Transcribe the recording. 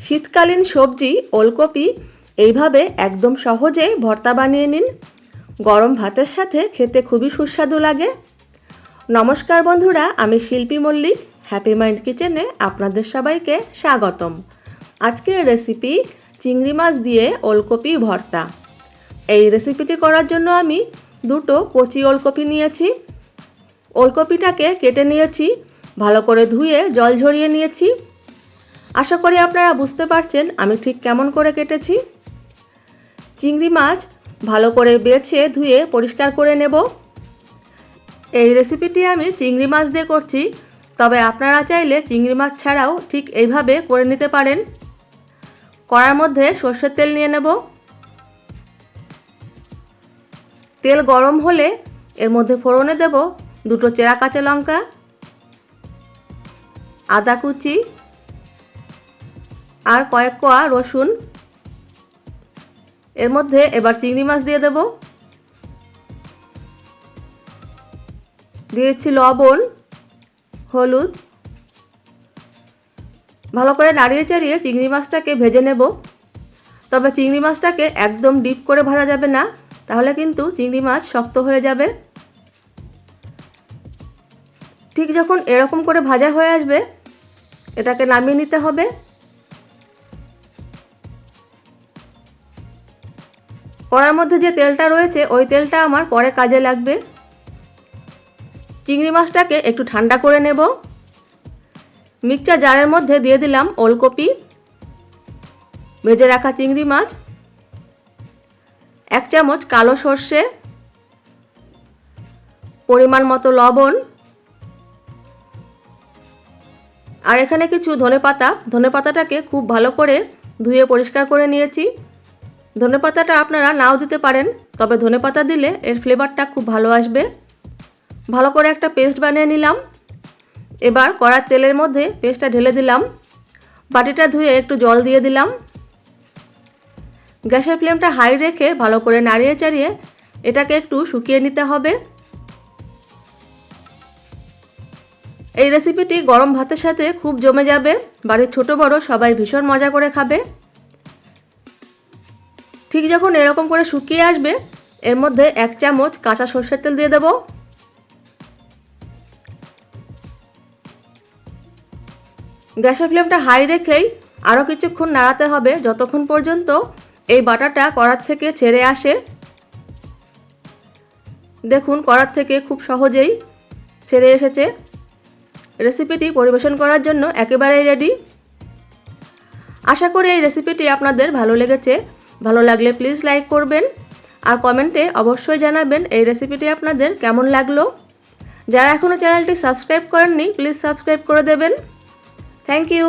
শীতকালীন সবজি ওলকপি এইভাবে একদম সহজেই ভর্তা বানিয়ে নিন। গরম ভাতের সাথে খেতে খুবই সুস্বাদু লাগে। নমস্কার বন্ধুরা, আমি শিল্পী মল্লিক, হ্যাপি মাইন্ড কিচেনে আপনাদের সবাইকে স্বাগতম। আজকের রেসিপি চিংড়ি মাছ দিয়ে ওলকপি ভর্তা। এই রেসিপিটি করার জন্য আমি দুটো কচি ওলকপি নিয়েছি। ওলকপিটাকে কেটে নিয়েছি, ভালো করে ধুয়ে জল ঝরিয়ে নিয়েছি। আশা করি আপনারা বুঝতে পারছেন আমি ঠিক কেমন করে কেটেছি। চিংড়ি মাছ ভালো করে বেছে ধুয়ে পরিষ্কার করে নেব। এই রেসিপিটি আমি চিংড়ি মাছ দিয়ে করছি, তবে আপনারা চাইলে চিংড়ি মাছ ছাড়াও ঠিক এইভাবে করে নিতে পারেন। কড়ার মধ্যে সর্ষের তেল নিয়ে নেব। তেল গরম হলে এর মধ্যে ফোড়নে দেব দুটো চেরা কাঁচা লঙ্কা, আদা কুচি আর কয়েক কোয়া রসুন। এর মধ্যে এবার চিংড়ি মাছ দিয়ে দেব। দিয়েছি লবণ, হলুদ। ভালো করে নাড়িয়ে চাড়িয়ে চিংড়ি মাছটাকে ভেজে নেব। তবে চিংড়ি মাছটাকে একদম ডিপ করে ভাজা যাবে না, তাহলে কিন্তু চিংড়ি মাছ শক্ত হয়ে যাবে। ঠিক যখন এরকম করে ভাজা হয়ে আসবে, এটাকে নামিয়ে নিতে হবে। কড়ার মধ্যে যে তেলটা রয়েছে ওই তেলটা আমার পরে কাজে লাগবে। চিংড়ি মাছটাকে একটু ঠান্ডা করে নেব। মিক্সচার জারের মধ্যে দিয়ে দিলাম ওলকপি, ভেজে রাখা চিংড়ি মাছ, 1 চামচ কালো সর্ষে, পরিমাণ মতো লবণ, আর এখানে কিছু ধনেপাতা। ধনেপাতাটাকে খুব ভালো করে ধুয়ে পরিষ্কার করে নিয়েছি। ধনেপাতাটা আপনারা নাও দিতে পারেন, তবে ধনেপাতা দিলে এর ফ্লেভারটা খুব ভালো আসবে। ভালো করে একটা পেস্ট বানিয়ে নিলাম। এবার কড়ার তেলের মধ্যে পেস্টটা ঢেলে দিলাম। বাটিটা ধুয়ে একটু জল দিয়ে দিলাম। গ্যাসের ফ্লেমটা হাই রেখে ভালো করে নাড়িয়ে চাড়িয়ে এটাকে একটু শুকিয়ে নিতে হবে। এই রেসিপিটি গরম ভাতের সাথে খুব জমে যাবে। বাড়ির ছোট বড় সবাই ভীষণ মজা করে খাবে। ঠিক যখন এরকম করে শুকিয়ে আসবে, এর মধ্যে 1 চামচ কাঁচা সর্ষের তেল দিয়ে দেব। গ্যাসের ফ্লেমটা হাই রেখেই আরও কিছুক্ষণ নাড়াতে হবে, যতক্ষণ পর্যন্ত এই বাটাটা কড়ার থেকে ছেড়ে আসে। দেখুন কড়ার থেকে খুব সহজেই ছেড়ে এসেছে। রেসিপিটি পরিবেশন করার জন্য একেবারেই রেডি। আশা করি এই রেসিপিটি আপনাদের ভালো লেগেছে। ভালো লাগলে প্লিজ লাইক করবেন আর কমেন্টে অবশ্যই জানাবেন এই রেসিপিটি আপনাদের কেমন লাগলো। যারা এখনও চ্যানেলটি সাবস্ক্রাইব করেননি প্লিজ সাবস্ক্রাইব করে দেবেন। Thank you.